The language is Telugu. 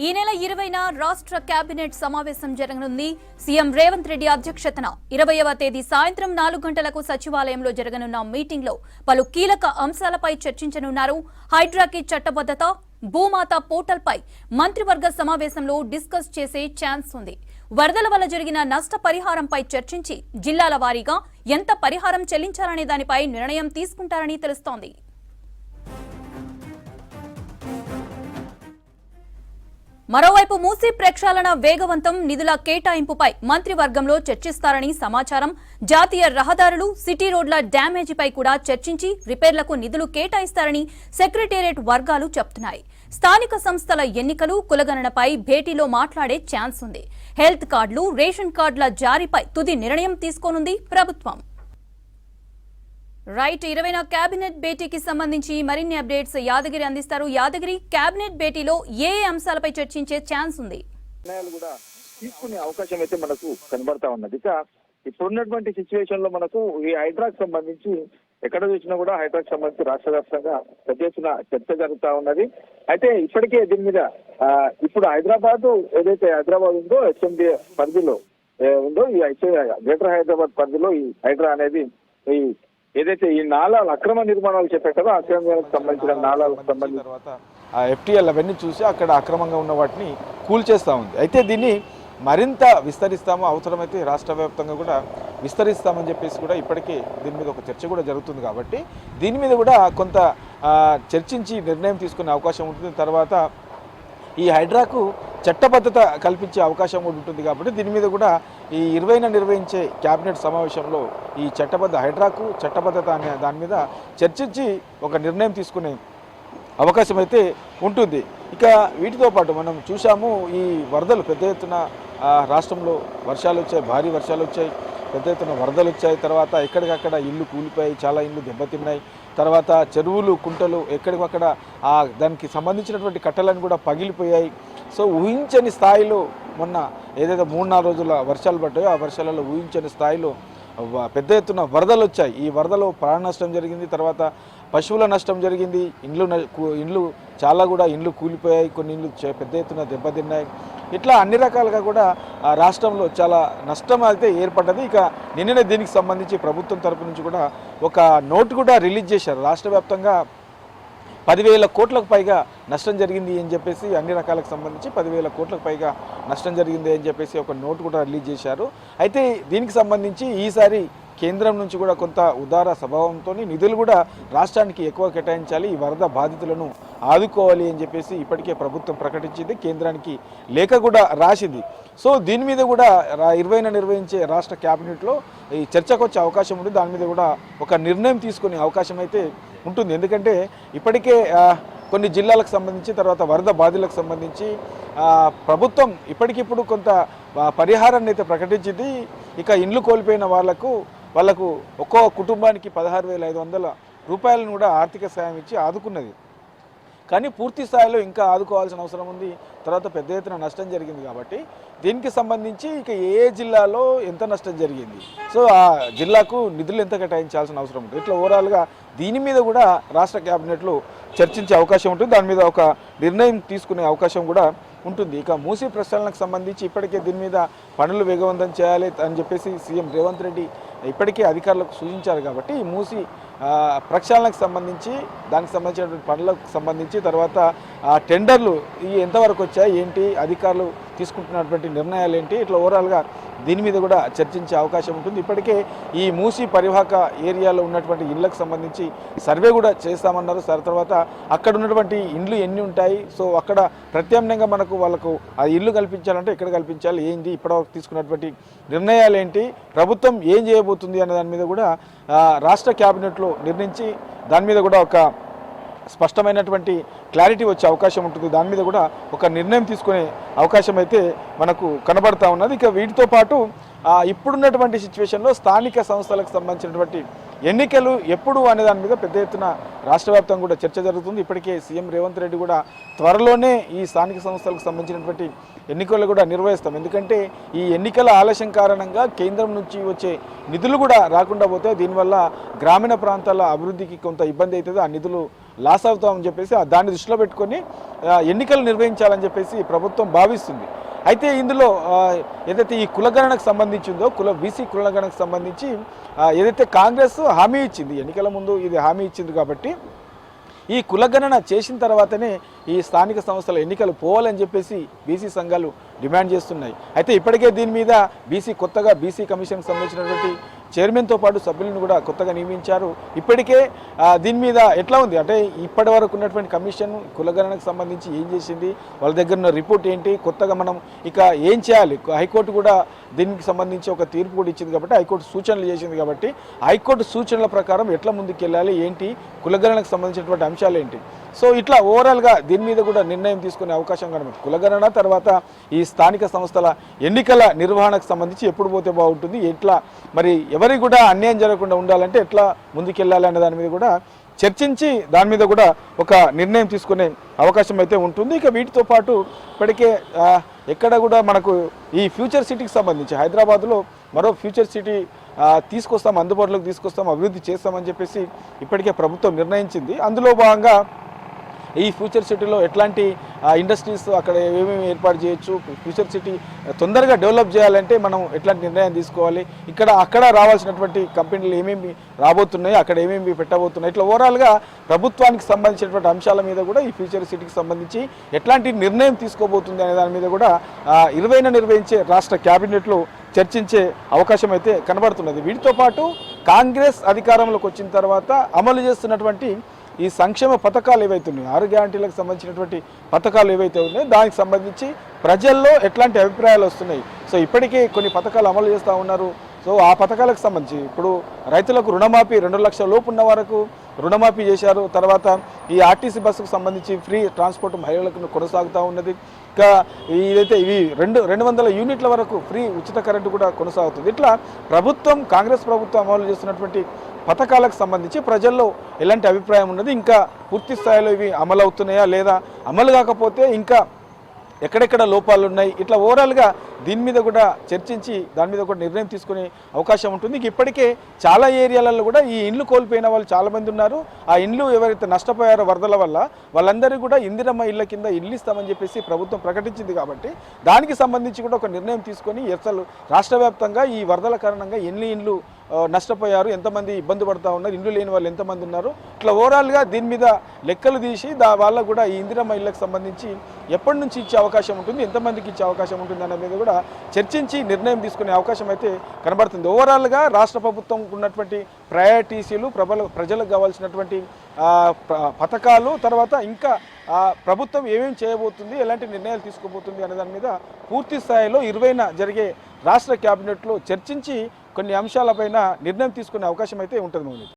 ఈ నెల 20న రాష్ట్ర కేబినెట్ సమావేశం జరగనుంది. సీఎం రేవంత్ రెడ్డి అధ్యక్షతన 20వ తేదీ సాయంత్రం 4 గంటలకు సచివాలయంలో జరగనున్న మీటింగ్ లో పలు కీలక అంశాలపై చర్చించనున్నారు. హైడ్రాకి చట్టబద్ధత, భూమాత పోర్టల్ పై మంత్రివర్గ సమావేశంలో డిస్కస్ చేసే ఛాన్స్ ఉంది. వరదల వల్ల జరిగిన నష్ట పరిహారంపై చర్చించి జిల్లాల వారీగా ఎంత పరిహారం చెల్లించాలనే దానిపై నిర్ణయం తీసుకుంటారని తెలుస్తోంది. మరోవైపు మూసీ ప్రక్షాళన వేగవంతం, నిధుల కేటాయింపుపై మంత్రివర్గంలో చర్చిస్తారని సమాచారం. జాతీయ రహదారులు, సిటీ రోడ్ల డ్యామేజీపై కూడా చర్చించి రిపేర్లకు నిధులు కేటాయిస్తారని సెక్రటేరియట్ వర్గాలు చెబుతున్నాయి. స్థానిక సంస్థల ఎన్నికలు, కులగణనపై భేటీలో మాట్లాడే ఛాన్స్ ఉంది. హెల్త్ కార్డులు, రేషన్ కార్డుల జారీపై తుది నిర్ణయం తీసుకోనుంది ప్రభుత్వం. రైట్, 20న కేబినెట్ భేటీకి సంబంధించి మరిన్ని అప్డేట్స్ యాదగిరి అందిస్తారు. యాదగిరి, కేబినెట్ భేటీలో ఏ అంశాలపై చర్చించే ఛాన్స్ ఉంది? నిర్ణయాలు కూడా తీసుకునే అవకాశం అయితే మనకు కనబడతా ఉన్నది. ఇక ఇప్పుడున్నటువంటి సిచ్యువేషన్ లో మనకు ఈ హైడ్రాక్ సంబంధించి ఎక్కడ చూసినా కూడా హైడ్రాక్ సంబంధించి రాష్ట్ర వ్యాప్తంగా పెద్ద ఎత్తున చర్చ జరుగుతా ఉన్నది. అయితే ఇప్పటికే దీని మీద ఇప్పుడు హైదరాబాద్ ఏదైతే హైదరాబాద్ ఉందో హెచ్ఎండి పరిధిలో ఉందో ఈ గ్రేటర్ హైదరాబాద్ పరిధిలో ఈ హైడ్రా అనేది ఈ ఏదైతే ఈ నాలాలు అక్రమ నిర్మాణాలు చెప్పారో అక్రమాలకు సంబంధించిన నాలాలకు సంబంధించిన తర్వాత ఆ ఎఫ్టీఎల్ అవన్నీ చూసి అక్కడ అక్రమంగా ఉన్న వాటిని కూల్చేస్తూ ఉంది. అయితే దీన్ని మరింత విస్తరిస్తాము, అవసరమైతే రాష్ట్ర వ్యాప్తంగా కూడా విస్తరిస్తామని చెప్పేసి కూడా ఇప్పటికే దీని మీద ఒక చర్చ కూడా జరుగుతుంది. కాబట్టి దీని మీద కూడా కొంత చర్చించి నిర్ణయం తీసుకునే అవకాశం ఉంటుంది. తర్వాత ఈ హైడ్రాకు చట్టబద్ధత కల్పించే అవకాశం కూడా ఉంటుంది. కాబట్టి దీని మీద కూడా ఈ 20న నిర్వహించే కేబినెట్ సమావేశంలో ఈ హైడ్రాకు చట్టబద్ధత అనే దాని మీద చర్చించి ఒక నిర్ణయం తీసుకునే అవకాశం అయితే ఉంటుంది. ఇక వీటితో పాటు మనం చూసాము, ఈ వరదలు పెద్ద ఎత్తున రాష్ట్రంలో వర్షాలు వచ్చాయి, భారీ వర్షాలు వచ్చాయి, పెద్ద ఎత్తున వరదలు వచ్చాయి. తర్వాత ఎక్కడికక్కడ ఇల్లు కూలిపోయాయి, చాలా ఇల్లు దెబ్బతిన్నాయి. తర్వాత చెరువులు, కుంటలు ఎక్కడికక్కడ దానికి సంబంధించినటువంటి కట్టలను కూడా పగిలిపోయాయి. సో ఊహించని స్థాయిలో మొన్న ఏదైతే 3-4 రోజుల వర్షాలు పడ్డాయో ఆ వర్షాలలో ఊహించని స్థాయిలో పెద్ద ఎత్తున వరదలు వచ్చాయి. ఈ వరదలో ప్రాణ నష్టం జరిగింది, తర్వాత పశువుల నష్టం జరిగింది, ఇండ్లు చాలా కూడా ఇండ్లు కూలిపోయాయి, కొన్ని ఇండ్లు పెద్ద ఎత్తున దెబ్బతిన్నాయి. ఇట్లా అన్ని రకాలుగా కూడా రాష్ట్రంలో చాలా నష్టం అయితే ఏర్పడ్డది. ఇక నిన్ననే దీనికి సంబంధించి ప్రభుత్వం తరపు నుంచి కూడా ఒక నోటు కూడా రిలీజ్ చేశారు. రాష్ట్ర వ్యాప్తంగా 10,000 కోట్లకు పైగా నష్టం జరిగింది అని చెప్పేసి, అన్ని రకాలకు సంబంధించి 10,000 కోట్లకు పైగా నష్టం జరిగింది అని చెప్పేసి ఒక నోటు కూడా రిలీజ్ చేశారు. అయితే దీనికి సంబంధించి ఈసారి కేంద్రం నుంచి కూడా కొంత ఉదార స్వభావంతో నిధులు కూడా రాష్ట్రానికి ఎక్కువ కేటాయించాలి, ఈ వరద బాధితులను ఆదుకోవాలి అని చెప్పేసి ఇప్పటికే ప్రభుత్వం ప్రకటించింది, కేంద్రానికి లేఖ కూడా రాసింది. సో దీని మీద కూడా 20న నిర్వహించే రాష్ట్ర కేబినెట్లో ఈ చర్చకు వచ్చే అవకాశం ఉంది. దాని మీద కూడా ఒక నిర్ణయం తీసుకునే అవకాశం అయితే ఉంటుంది. ఎందుకంటే ఇప్పటికే కొన్ని జిల్లాలకు సంబంధించి, తర్వాత వరద బాధితులకు సంబంధించి ప్రభుత్వం ఇప్పటికిప్పుడు కొంత పరిహారాన్ని అయితే ప్రకటించింది. ఇక ఇండ్లు కోల్పోయిన వాళ్లకు ఒక్కో కుటుంబానికి 16,500 రూపాయలను కూడా ఆర్థిక సాయం ఇచ్చి ఆదుకున్నది. కానీ పూర్తి స్థాయిలో ఇంకా ఆదుకోవాల్సిన అవసరం ఉంది. తర్వాత పెద్ద ఎత్తున నష్టం జరిగింది. కాబట్టి దీనికి సంబంధించి ఇక ఏ జిల్లాలో ఎంత నష్టం జరిగింది, సో ఆ జిల్లాకు నిధులు ఎంత కేటాయించాల్సిన అవసరం ఉంటుంది. ఇట్లా ఓవరాల్గా దీని మీద కూడా రాష్ట్ర కేబినెట్లో చర్చించే అవకాశం ఉంటుంది. దాని మీద ఒక నిర్ణయం తీసుకునే అవకాశం కూడా ఉంటుంది. ఇక మూసీ ప్రక్షాళనకు సంబంధించి ఇప్పటికే దీని మీద పనులు వేగవంతం చేయాలి అని చెప్పేసి సీఎం రేవంత్ రెడ్డి ఇప్పటికే అధికారులకు సూచించారు. కాబట్టి ఈ మూసీ ప్రక్షాళనకు సంబంధించి, దానికి సంబంధించినటువంటి పనులకు సంబంధించి, తర్వాత టెండర్లు ఎంతవరకు వచ్చాయి, ఏంటి, అధికారులు తీసుకుంటున్నటువంటి నిర్ణయాలు ఏంటి, ఇట్లా ఓవరాల్గా దీని మీద కూడా చర్చించే అవకాశం ఉంటుంది. ఇప్పటికే ఈ మూసీ పరివాహక ఏరియాలో ఉన్నటువంటి ఇళ్లకు సంబంధించి సర్వే కూడా చేస్తామన్నారు. తర్వాత అక్కడ ఉన్నటువంటి ఇండ్లు ఎన్ని ఉంటాయి, సో అక్కడ ప్రత్యామ్నాయంగా వాళ్ళకు ఆ ఇల్లు కల్పించాలంటే ఎక్కడ కల్పించాలి, ఏంటి, ఇప్పటివరకు తీసుకున్నటువంటి నిర్ణయాలు ఏంటి, ప్రభుత్వం ఏం చేయబోతుంది అనే దాని మీద కూడా రాష్ట్ర కేబినెట్లో నిర్ణయించి దాని మీద కూడా ఒక స్పష్టమైనటువంటి క్లారిటీ వచ్చే అవకాశం ఉంటుంది. దాని మీద కూడా ఒక నిర్ణయం తీసుకునే అవకాశం అయితే మనకు కనబడతా ఉన్నది. ఇక వీటితో పాటు ఇప్పుడున్నటువంటి సిచ్యువేషన్లో స్థానిక సంస్థలకు సంబంధించినటువంటి ఎన్నికలు ఎప్పుడు అనే దాని మీద పెద్ద ఎత్తున రాష్ట్ర వ్యాప్తంగా కూడా చర్చ జరుగుతుంది. ఇప్పటికే సీఎం రేవంత్ రెడ్డి కూడా త్వరలోనే ఈ స్థానిక సంస్థలకు సంబంధించినటువంటి ఎన్నికలు కూడా నిర్వహిస్తాం. ఎందుకంటే ఈ ఎన్నికల ఆలస్యం కారణంగా కేంద్రం నుంచి వచ్చే నిధులు కూడా రాకుండా పోతే దీనివల్ల గ్రామీణ ప్రాంతాల అభివృద్ధికి కొంత ఇబ్బంది అవుతుంది, ఆ నిధులు లాస్ అవుతామని చెప్పేసి దాన్ని దృష్టిలో పెట్టుకొని ఎన్నికలు నిర్వహించాలని చెప్పేసి ప్రభుత్వం భావిస్తుంది. అయితే ఇందులో ఏదైతే ఈ కులగణనకు సంబంధించిందో బీసీ కులగణనకు సంబంధించి ఏదైతే కాంగ్రెస్ హామీ ఇచ్చింది, ఎన్నికల ముందు ఇది హామీ ఇచ్చింది కాబట్టి ఈ కులగణన చేసిన తర్వాతనే ఈ స్థానిక సంస్థల ఎన్నికలు పోవాలని చెప్పేసి బీసీ సంఘాలు డిమాండ్ చేస్తున్నాయి. అయితే ఇప్పటికే దీని మీద కొత్తగా బీసీ కమిషన్కి సంబంధించినటువంటి చైర్మన్తో పాటు సభ్యులను కూడా కొత్తగా నియమించారు. ఇప్పటికే దీని మీద ఎట్లా ఉంది అంటే ఇప్పటి వరకు ఉన్నటువంటి కమిషన్ కులగణనకు సంబంధించి ఏం చేసింది, వాళ్ళ దగ్గర ఉన్న రిపోర్ట్ ఏంటి, కొత్తగా మనం ఇక ఏం చేయాలి, హైకోర్టు కూడా దీనికి సంబంధించి ఒక తీర్పు కూడా ఇచ్చింది కాబట్టి హైకోర్టు సూచనలు చేసింది కాబట్టి హైకోర్టు సూచనల ప్రకారం ఎట్లా ముందుకెళ్ళాలి, ఏంటి కులగణనకు సంబంధించినటువంటి అంశాలు ఏంటి, సో ఇట్లా ఓవరాల్గా దీని మీద కూడా నిర్ణయం తీసుకునే అవకాశం కనబడుతుంది. కులగణన తర్వాత ఈ స్థానిక సంస్థల ఎన్నికల నిర్వహణకు సంబంధించి ఎప్పుడు పోతే బాగుంటుంది, ఎట్లా మరి ఎవరికి కూడా అన్యాయం జరగకుండా ఉండాలంటే ఎట్లా ముందుకెళ్ళాలి అనే దాని మీద కూడా చర్చించి దాని మీద కూడా ఒక నిర్ణయం తీసుకునే అవకాశం అయితే ఉంటుంది. ఇక వీటితో పాటు ఇప్పటికే ఎక్కడ కూడా మనకు ఈ ఫ్యూచర్ సిటీకి సంబంధించి హైదరాబాద్లో మరో ఫ్యూచర్ సిటీ తీసుకొస్తాం, అందుబాటులోకి తీసుకొస్తాం, అభివృద్ధి చేస్తామని చెప్పేసి ఇప్పటికే ప్రభుత్వం నిర్ణయించింది. అందులో భాగంగా ఈ ఫ్యూచర్ సిటీలో ఎట్లాంటి ఇండస్ట్రీస్ అక్కడ ఏమేమి ఏర్పాటు చేయొచ్చు, ఫ్యూచర్ సిటీ తొందరగా డెవలప్ చేయాలంటే మనం ఎట్లాంటి నిర్ణయం తీసుకోవాలి, అక్కడ రావాల్సినటువంటి కంపెనీలు ఏమేమి రాబోతున్నాయి, అక్కడ ఏమేమి పెట్టబోతున్నాయి, ఇట్లా ఓవరాల్గా ప్రభుత్వానికి సంబంధించినటువంటి అంశాల మీద కూడా ఈ ఫ్యూచర్ సిటీకి సంబంధించి ఎట్లాంటి నిర్ణయం తీసుకోబోతుంది అనే దాని మీద కూడా 20న నిర్వహించే రాష్ట్ర క్యాబినెట్లో చర్చించే అవకాశం అయితే కనబడుతున్నది. వీటితో పాటు కాంగ్రెస్ అధికారంలోకి వచ్చిన తర్వాత అమలు చేస్తున్నటువంటి ఈ సంక్షేమ పథకాలు ఏవైతే ఉన్నాయో 6 గ్యారంటీలకు సంబంధించినటువంటి పథకాలు ఏవైతే ఉన్నాయో దానికి సంబంధించి ప్రజల్లో ఎట్లాంటి అభిప్రాయాలు వస్తున్నాయి. సో ఇప్పటికే కొన్ని పథకాలు అమలు చేస్తూ ఉన్నారు. సో ఆ పథకాలకు సంబంధించి ఇప్పుడు రైతులకు రుణమాఫీ 2 లక్షల లోపు ఉన్న వరకు రుణమాఫీ చేశారు. తర్వాత ఈ ఆర్టీసీ బస్సుకు సంబంధించి ఫ్రీ ట్రాన్స్పోర్ట్ మహిళలకు కొనసాగుతూ ఉన్నది. ఇంకా ఇదైతే ఇవి 200 యూనిట్ల వరకు ఫ్రీ ఉచిత కరెంటు కూడా కొనసాగుతుంది. ఇట్లా కాంగ్రెస్ ప్రభుత్వం అమలు చేస్తున్నటువంటి పథకాలకు సంబంధించి ప్రజల్లో ఎలాంటి అభిప్రాయం ఉన్నది, ఇంకా పూర్తి స్థాయిలో ఇవి అమలు అవుతున్నాయా లేదా, అమలు కాకపోతే ఇంకా ఎక్కడెక్కడ లోపాలు ఉన్నాయి, ఇట్లా ఓవరాల్గా దీని మీద కూడా చర్చించి దాని మీద కూడా నిర్ణయం తీసుకునే అవకాశం ఉంటుంది. ఇప్పటికే చాలా ఏరియాలలో కూడా ఈ ఇండ్లు కోల్పోయిన వాళ్ళు చాలామంది ఉన్నారు. ఆ ఇండ్లు ఎవరైతే నష్టపోయారో వరదల వల్ల వాళ్ళందరికీ కూడా ఇందిరమ్మ ఇళ్ల కింద ఇల్లు ఇస్తామని చెప్పేసి ప్రభుత్వం ప్రకటించింది కాబట్టి దానికి సంబంధించి కూడా ఒక నిర్ణయం తీసుకొని అసలు రాష్ట్ర వ్యాప్తంగా ఈ వరదల కారణంగా ఎన్ని ఇండ్లు నష్టపోయారు, ఎంతమంది ఇబ్బంది పడుతూ ఉన్నారు, ఇండ్లు లేని వాళ్ళు ఎంతమంది ఉన్నారు, ఇట్లా ఓవరాల్గా దీని మీద లెక్కలు తీసి వాళ్ళకు కూడా ఈ ఇందిరమ్మ ఇళ్లకు సంబంధించి ఎప్పటి నుంచి ఇచ్చే అవకాశం ఉంటుంది, ఎంతమందికి ఇచ్చే అవకాశం ఉంటుంది అనే మీద కూడా చర్చించి నిర్ణయం తీసుకునే అవకాశం అయితే కనబడుతుంది. ఓవరాల్గా రాష్ట్ర ప్రభుత్వం ఉన్నటువంటి ప్రయారిటీసీలు ప్రజలకు కావాల్సినటువంటి పథకాలు తర్వాత ఇంకా ప్రభుత్వం ఏమేమి చేయబోతుంది, ఎలాంటి నిర్ణయాలు తీసుకోబోతుంది అనే దాని మీద పూర్తి స్థాయిలో 20న జరిగే రాష్ట్ర క్యాబినెట్లో చర్చించి కొన్ని అంశాలపైన నిర్ణయం తీసుకునే అవకాశం అయితే ఉంటుంది.